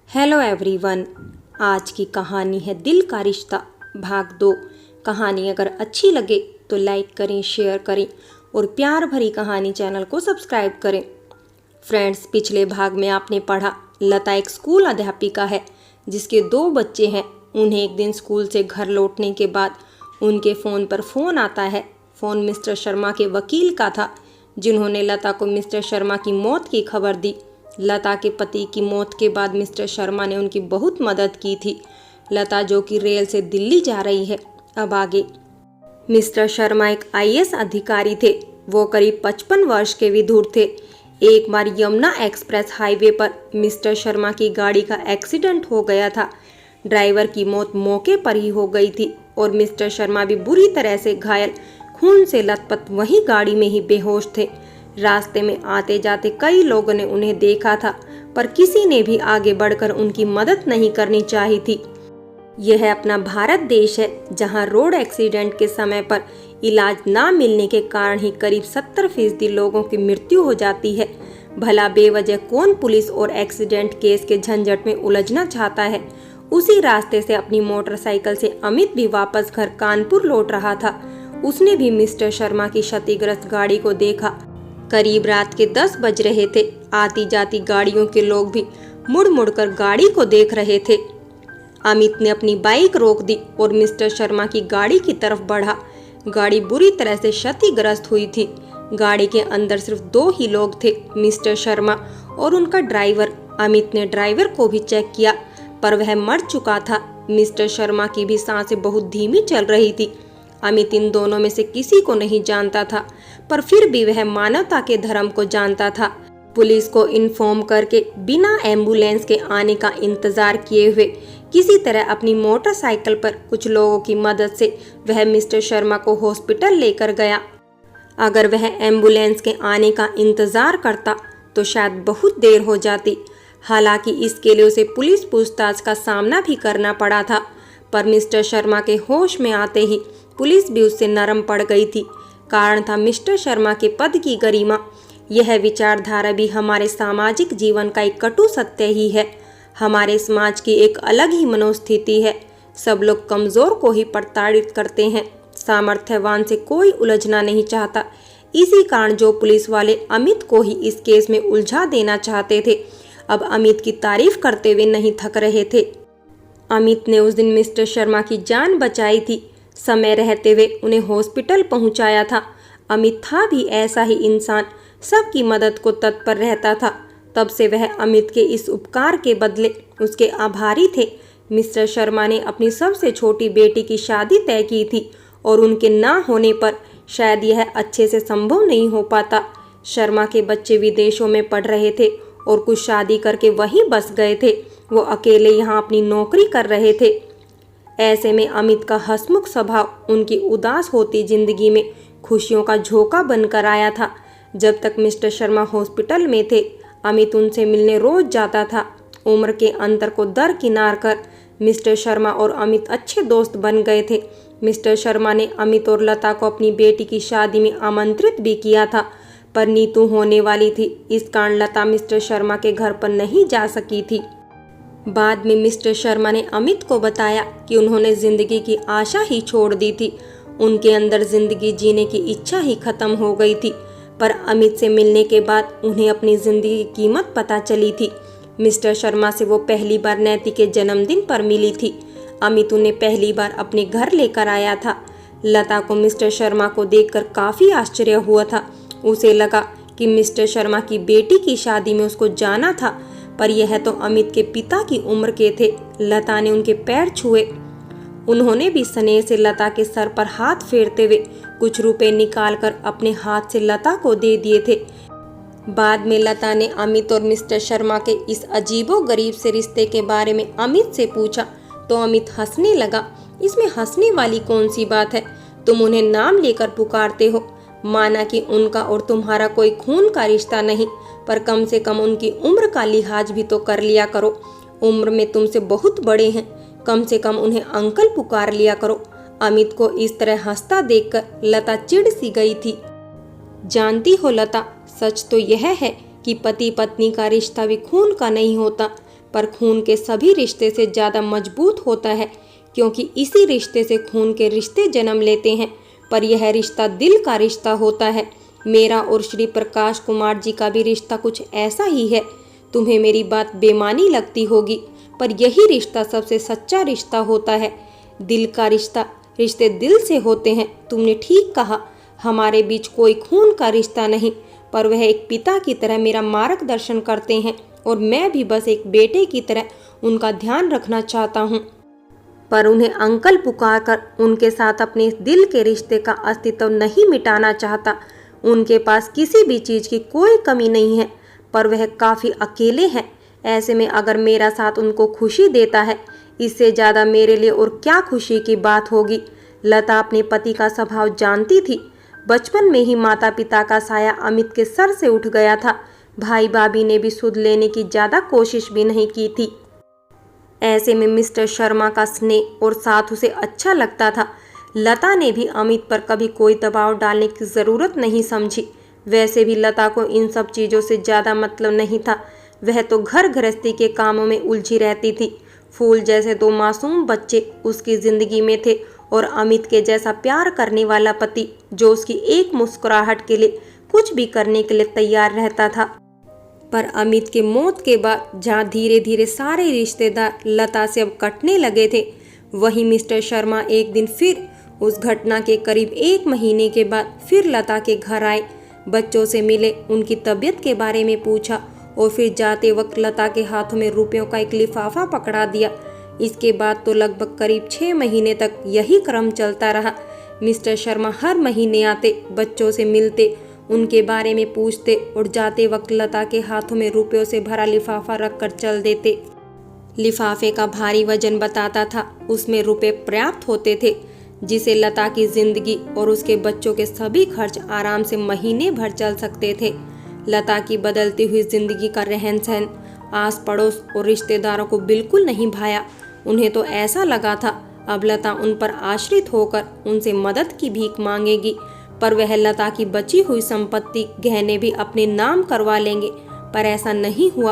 Hello everyone. आज की कहानी है दिल का रिश्ता भाग 2। कहानी अगर अच्छी लगे तो लाइक करें, शेयर करें और प्यार भरी कहानी चैनल को सब्सक्राइब करें। फ्रेंड्स, पिछले भाग में आपने पढ़ा लता एक स्कूल अध्यापिका है जिसके 2 बच्चे हैं। उन्हें एक दिन स्कूल से घर लौटने के बाद उनके फ़ोन पर फ़ोन आता है। फ़ोन मिस्टर शर्मा के वकील का था जिन्होंने लता को मिस्टर शर्मा की मौत की खबर दी। लता के पति की मौत के बाद मिस्टर शर्मा ने उनकी बहुत मदद की थी। लता जो कि रेल से दिल्ली जा रही है। अब आगे। मिस्टर शर्मा एक आईएएस अधिकारी थे। वो करीब 55 वर्ष के विधुर थे। एक बार यमुना एक्सप्रेस हाईवे पर मिस्टर शर्मा की गाड़ी का एक्सीडेंट हो गया था। ड्राइवर की मौत मौके पर ही हो गई थी और मिस्टर शर्मा भी बुरी तरह से घायल, खून से लथपथ वहीं गाड़ी में ही बेहोश थे। रास्ते में आते जाते कई लोगों ने उन्हें देखा था, पर किसी ने भी आगे बढ़कर उनकी मदद नहीं करनी चाहिए थी। यह अपना भारत देश है जहां रोड एक्सीडेंट के समय पर इलाज ना मिलने के कारण ही करीब 70% लोगों की मृत्यु हो जाती है। भला बेवजह कौन पुलिस और एक्सीडेंट केस के झंझट में उलझना चाहता है। उसी रास्ते से अपनी मोटरसाइकिल से अमित भी वापस घर कानपुर लौट रहा था। उसने भी मिस्टर शर्मा की क्षतिग्रस्त गाड़ी को देखा। करीब रात के 10 बज रहे थे। आती जाती गाड़ियों के लोग भी मुड़ मुड़ कर गाड़ी को देख रहे थे। अमित ने अपनी बाइक रोक दी और मिस्टर शर्मा की गाड़ी की तरफ बढ़ा। गाड़ी बुरी तरह से क्षतिग्रस्त हुई थी। गाड़ी के अंदर सिर्फ 2 ही लोग थे, मिस्टर शर्मा और उनका ड्राइवर। अमित ने ड्राइवर को भी चेक किया, पर वह मर चुका था। मिस्टर शर्मा की भी सांसें बहुत धीमी चल रही थी। अमित इन दोनों में से किसी को नहीं जानता था, पर फिर भी वह मानवता के धर्म को जानता था। पुलिस को इन्फॉर्म करके बिना एम्बुलेंस के आने का इंतजार किए हुए किसी तरह अपनी मोटरसाइकिल पर कुछ लोगों की मदद से वह मिस्टर शर्मा को हॉस्पिटल लेकर गया। अगर वह एम्बुलेंस के आने का इंतजार करता तो शायद बहुत देर हो जाती। हालांकि इसके लिए उसे पुलिस पूछताछ का सामना भी करना पड़ा था, पर मिस्टर शर्मा के होश में आते ही पुलिस भी उससे नरम पड़ गई थी। कारण था मिस्टर शर्मा के पद की गरिमा। यह विचारधारा भी हमारे सामाजिक जीवन का एक कटु सत्य ही है। हमारे समाज की एक अलग ही मनोस्थिति है। सब लोग कमजोर को ही प्रताड़ित करते हैं, सामर्थ्यवान से कोई उलझना नहीं चाहता। इसी कारण जो पुलिस वाले अमित को ही इस केस में उलझा देना चाहते थे, अब अमित की तारीफ करते हुए नहीं थक रहे थे। अमित ने उस दिन मिस्टर शर्मा की जान बचाई थी। समय रहते हुए उन्हें हॉस्पिटल पहुंचाया था। अमित था भी ऐसा ही इंसान, सबकी मदद को तत्पर रहता था। तब से वह अमित के इस उपकार के बदले उसके आभारी थे। मिस्टर शर्मा ने अपनी सबसे छोटी बेटी की शादी तय की थी और उनके ना होने पर शायद यह अच्छे से संभव नहीं हो पाता। शर्मा के बच्चे विदेशों में पढ़ रहे थे और कुछ शादी करके वहीं बस गए थे। वो अकेले यहाँ अपनी नौकरी कर रहे थे। ऐसे में अमित का हंसमुख स्वभाव उनकी उदास होती जिंदगी में खुशियों का झोंका बनकर आया था। जब तक मिस्टर शर्मा हॉस्पिटल में थे, अमित उनसे मिलने रोज जाता था। उम्र के अंतर को दरकिनार कर मिस्टर शर्मा और अमित अच्छे दोस्त बन गए थे। मिस्टर शर्मा ने अमित और लता को अपनी बेटी की शादी में आमंत्रित भी किया था, पर नीतू होने वाली थी। इस कारण लता मिस्टर शर्मा के घर पर नहीं जा सकी थी। बाद में मिस्टर शर्मा ने अमित को बताया कि उन्होंने जिंदगी की आशा ही छोड़ दी थी। उनके अंदर जिंदगी जीने की इच्छा ही खत्म हो गई थी। पर अमित से मिलने के बाद उन्हें अपनी जिंदगी की कीमत पता चली थी। मिस्टर शर्मा से वो पहली बार नैति के जन्मदिन पर मिली थी। अमित उन्हें पहली बार अपने घर लेकर आया था। लता को मिस्टर शर्मा को देखकर काफी आश्चर्य हुआ था। उसे लगा कि मिस्टर शर्मा की बेटी की शादी में उसको जाना था, पर यह तो अमित के पिता की उम्र के थे। लता ने उनके पैर छुए। उन्होंने भी स्नेह से लता के सर पर हाथ फेरते हुए कुछ रुपए निकालकर अपने हाथ से लता को दे दिए थे। बाद में लता ने अमित और मिस्टर शर्मा के इस अजीबो गरीब से रिश्ते के बारे में अमित से पूछा तो अमित हंसने लगा। इसमें हंसने वाली कौन सी बात है? तुम उन्हें नाम लेकर पुकारते हो। माना कि उनका और तुम्हारा कोई खून का रिश्ता नहीं, पर कम से कम उनकी उम्र का लिहाज भी तो कर लिया करो। उम्र में तुमसे बहुत बड़े हैं, कम से कम उन्हें अंकल पुकार लिया करो। अमित को इस तरह हंसता देखकर लता चिढ़ सी गई थी। जानती हो लता, सच तो यह है कि पति पत्नी का रिश्ता भी खून का नहीं होता, पर खून के सभी रिश्ते से ज़्यादा मजबूत होता है, क्योंकि इसी रिश्ते से खून के रिश्ते जन्म लेते हैं। पर यह रिश्ता दिल का रिश्ता होता है। मेरा और श्री प्रकाश कुमार जी का भी रिश्ता कुछ ऐसा ही है। तुम्हें मेरी बात बेमानी लगती होगी, पर यही रिश्ता सबसे सच्चा रिश्ता होता है। दिल का रिश्ता, रिश्ते दिल से होते हैं। तुमने ठीक कहा, हमारे बीच कोई खून का रिश्ता नहीं, पर वह एक पिता की तरह मेरा मार्गदर्शन करते हैं और मैं भी बस एक बेटे की तरह उनका ध्यान रखना चाहता हूँ। पर उन्हें अंकल पुकारकर उनके साथ अपने दिल के रिश्ते का अस्तित्व नहीं मिटाना चाहता। उनके पास किसी भी चीज़ की कोई कमी नहीं है, पर वह काफ़ी अकेले हैं। ऐसे में अगर मेरा साथ उनको खुशी देता है, इससे ज़्यादा मेरे लिए और क्या खुशी की बात होगी। लता अपने पति का स्वभाव जानती थी। बचपन में ही माता पिता का साया अमित के सर से उठ गया था। भाई भाभी ने भी सुध लेने की ज़्यादा कोशिश भी नहीं की थी। ऐसे में मिस्टर शर्मा का स्नेह और साथ उसे अच्छा लगता था। लता ने भी अमित पर कभी कोई दबाव डालने की ज़रूरत नहीं समझी। वैसे भी लता को इन सब चीज़ों से ज़्यादा मतलब नहीं था। वह तो घर गृहस्थी के कामों में उलझी रहती थी। फूल जैसे दो मासूम बच्चे उसकी ज़िंदगी में थे और अमित के जैसा प्यार करने वाला पति जो उसकी एक मुस्कुराहट के लिए कुछ भी करने के लिए तैयार रहता था। पर अमित के मौत के बाद जहाँ धीरे धीरे सारे रिश्तेदार लता से अब कटने लगे थे, वहीं मिस्टर शर्मा एक दिन फिर उस घटना के करीब 1 महीने के बाद फिर लता के घर आए। बच्चों से मिले, उनकी तबीयत के बारे में पूछा और फिर जाते वक्त लता के हाथों में रुपयों का एक लिफाफा पकड़ा दिया। इसके बाद तो लगभग करीब 6 महीने तक यही क्रम चलता रहा। मिस्टर शर्मा हर महीने आते, बच्चों से मिलते, उनके बारे में पूछते और जाते वक्त लता के हाथों में रुपयों से भरा लिफाफा रखकर चल देते। लिफाफे का भारी वजन बताता था उसमें रुपए पर्याप्त होते थे, जिसे लता की जिंदगी और उसके बच्चों के सभी खर्च आराम से महीने भर चल सकते थे। लता की बदलती हुई जिंदगी का रहन सहन आस पड़ोस और रिश्तेदारों को बिल्कुल नहीं भाया। उन्हें तो ऐसा लगा था अब लता उन पर आश्रित होकर उनसे मदद की भीख मांगेगी, पर वह लता की बची हुई संपत्ति गहने भी अपने नाम करवा लेंगे। पर ऐसा नहीं हुआ।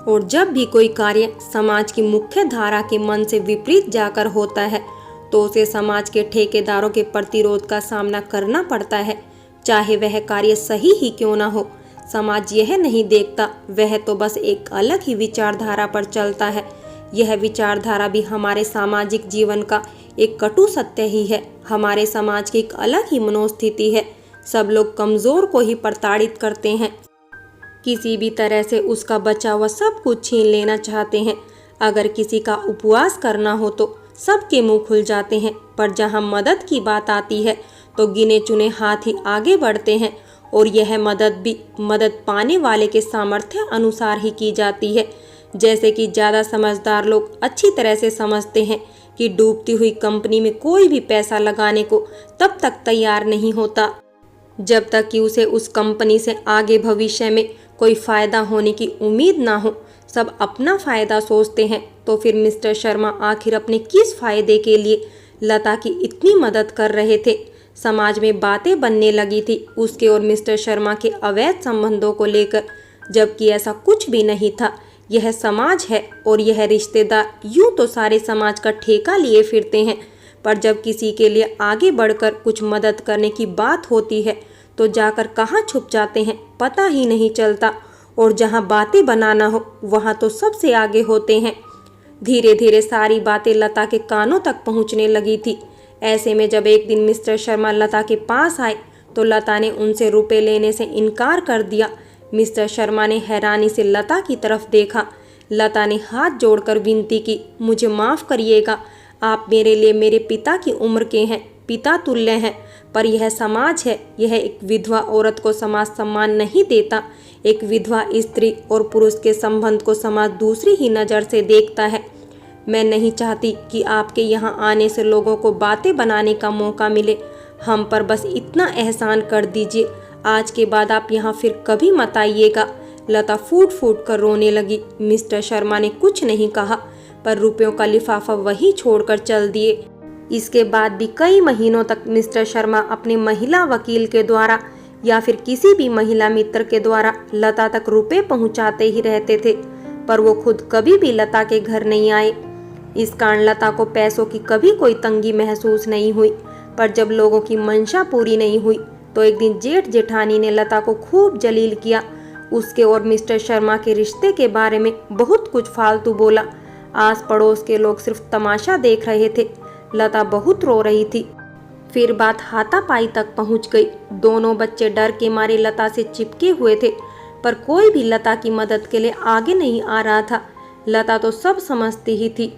और जब भी कोई कार्य समाज की मुख्य धारा के मन से विपरीत जाकर होता है, तो उसे समाज के ठेकेदारों के प्रतिरोध का सामना करना पड़ता है, चाहे वह कार्य सही ही क्यों ना हो। समाज यह नहीं देखता, वह तो बस एक अलग ही विचारधारा पर चलता है। यह विचारधारा भी हमारे सामाजिक जीवन का एक कटु सत्य ही है। हमारे समाज की एक अलग ही मनोस्थिति है। सब लोग कमजोर को ही प्रताड़ित करते हैं, किसी भी तरह से उसका बचा हुआ सब कुछ छीन लेना चाहते हैं। अगर किसी का उपवास करना हो तो सबके मुंह खुल जाते हैं, पर जहां मदद की बात आती है तो गिने चुने हाथ ही आगे बढ़ते हैं। और यह मदद भी मदद पाने वाले के सामर्थ्य अनुसार ही की जाती है। जैसे कि ज़्यादा समझदार लोग अच्छी तरह से समझते हैं कि डूबती हुई कंपनी में कोई भी पैसा लगाने को तब तक तैयार नहीं होता जब तक कि उसे उस कंपनी से आगे भविष्य में कोई फ़ायदा होने की उम्मीद ना हो। सब अपना फ़ायदा सोचते हैं। तो फिर मिस्टर शर्मा आखिर अपने किस फ़ायदे के लिए लता की इतनी मदद कर रहे थे? समाज में बातें बनने लगी थी उसके और मिस्टर शर्मा के अवैध संबंधों को लेकर, जबकि ऐसा कुछ भी नहीं था। यह समाज है और यह रिश्तेदार यूं तो सारे समाज का ठेका लिए फिरते हैं, पर जब किसी के लिए आगे बढ़कर कुछ मदद करने की बात होती है तो जाकर कहाँ छुप जाते हैं पता ही नहीं चलता। और जहाँ बातें बनाना हो वहाँ तो सबसे आगे होते हैं। धीरे धीरे सारी बातें लता के कानों तक पहुँचने लगी थी। ऐसे में जब एक दिन मिस्टर शर्मा लता के पास आए तो लता ने उनसे रुपए लेने से इनकार कर दिया। मिस्टर शर्मा ने हैरानी से लता की तरफ देखा। लता ने हाथ जोड़कर विनती की, मुझे माफ़ करिएगा, आप मेरे लिए मेरे पिता की उम्र के हैं, पिता तुल्य हैं, पर यह समाज है। यह एक विधवा औरत को समाज सम्मान नहीं देता। एक विधवा स्त्री और पुरुष के संबंध को समाज दूसरी ही नज़र से देखता है। मैं नहीं चाहती कि आपके यहाँ आने से लोगों को बातें बनाने का मौका मिले। हम पर बस इतना एहसान कर दीजिए, आज के बाद आप यहाँ फिर कभी मत आइएगा। लता फूट फूट कर रोने लगी। मिस्टर शर्मा ने कुछ नहीं कहा, पर रुपयों का लिफाफा वहीं छोड़कर चल दिए। इसके बाद भी कई महीनों तक मिस्टर शर्मा अपने महिला वकील के द्वारा या फिर किसी भी महिला मित्र के द्वारा लता तक रुपए पहुंचाते ही रहते थे, पर वो खुद कभी भी लता के घर नहीं आए। इस कारण लता को पैसों की कभी कोई तंगी महसूस नहीं हुई। पर जब लोगों की मंशा पूरी नहीं हुई तो एक दिन जेठ जेठानी ने लता को खूब जलील किया। उसके और मिस्टर शर्मा के रिश्ते के बारे में बहुत कुछ फालतू बोला। आस पड़ोस के लोग सिर्फ तमाशा देख रहे थे। लता बहुत रो रही थी। फिर बात हाथापाई तक पहुंच गई। दोनों बच्चे डर के मारे लता से चिपके हुए थे, पर कोई भी लता की मदद के लिए आगे नहीं आ रहा था। लता तो सब समझती ही थी।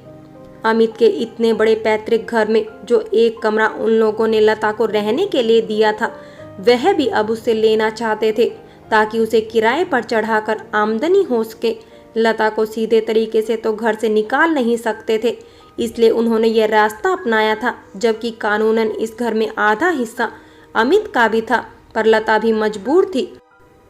अमित के इतने बड़े पैतृक घर में जो एक कमरा उन लोगों ने लता को रहने के लिए दिया था, वह भी अब उससे लेना चाहते थे ताकि उसे किराए पर चढ़ाकर आमदनी हो सके। लता को सीधे तरीके से तो घर से निकाल नहीं सकते थे, इसलिए उन्होंने यह रास्ता अपनाया था, जबकि कानूनन इस घर में आधा हिस्सा अमित का भी था। पर लता भी मजबूर थी।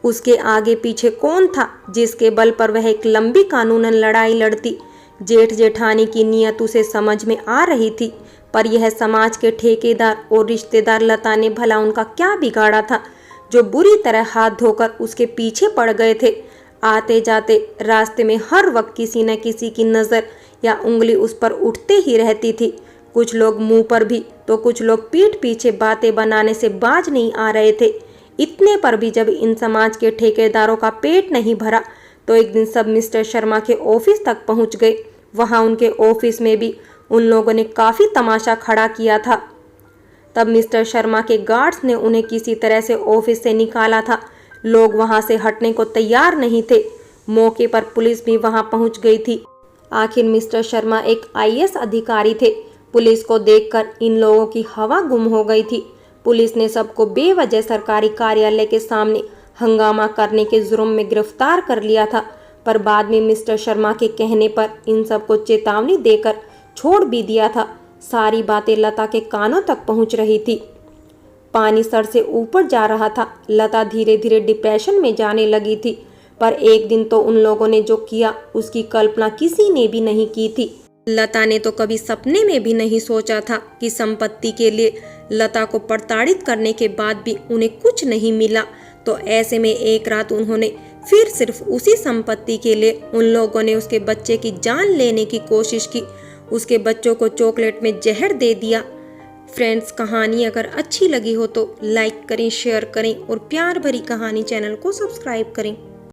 उसके आगे पीछे कौन था जिसके बल पर वह एक लंबी कानूनन लड़ाई लड़ती। जेठ जेठानी की नीयत उसे समझ में आ रही थी, पर यह समाज के ठेकेदार और रिश्तेदार लता ने भला उनका क्या बिगाड़ा था जो बुरी तरह हाथ धोकर उसके पीछे पड़ गए थे। आते जाते रास्ते में हर वक्त किसी न किसी की नज़र या उंगली उस पर उठते ही रहती थी। कुछ लोग मुंह पर भी तो कुछ लोग पीठ पीछे बातें बनाने से बाज नहीं आ रहे थे। इतने पर भी जब इन समाज के ठेकेदारों का पेट नहीं भरा तो एक दिन सब मिस्टर शर्मा के ऑफिस तक पहुंच गए। वहां उनके ऑफिस में भी उन लोगों ने काफ़ी तमाशा खड़ा किया था। तब मिस्टर शर्मा के गार्ड्स ने उन्हें किसी तरह से ऑफिस से निकाला था। लोग वहां से हटने को तैयार नहीं थे। मौके पर पुलिस भी वहां पहुंच गई थी। आखिर मिस्टर शर्मा एक आईएएस अधिकारी थे। पुलिस को देखकर इन लोगों की हवा गुम हो गई थी। पुलिस ने सबको बेवजह सरकारी कार्यालय के सामने हंगामा करने के जुर्म में गिरफ्तार कर लिया था, पर बाद में मिस्टर शर्मा के कहने पर इन सबको चेतावनी देकर छोड़ भी दिया था। सारी बातें लता के कानों तक पहुंच रही थी। पानी सर से ऊपर जा रहा था। लता धीरे धीरे डिप्रेशन में जाने लगी थी। पर एक दिन तो उन लोगों ने जो किया उसकी कल्पना किसी ने भी नहीं की थी। लता ने तो कभी सपने में भी नहीं सोचा था कि संपत्ति के लिए लता को प्रताड़ित करने के बाद भी उन्हें कुछ नहीं मिला। तो ऐसे में एक रात उन्होंने फिर सिर्फ उसी संपत्ति के लिए उन लोगों ने उसके बच्चे की जान लेने की कोशिश की। उसके बच्चों को चॉकलेट में जहर दे दिया। फ्रेंड्स, कहानी अगर अच्छी लगी हो तो लाइक करें, शेयर करें और प्यार भरी कहानी चैनल को सब्सक्राइब करें।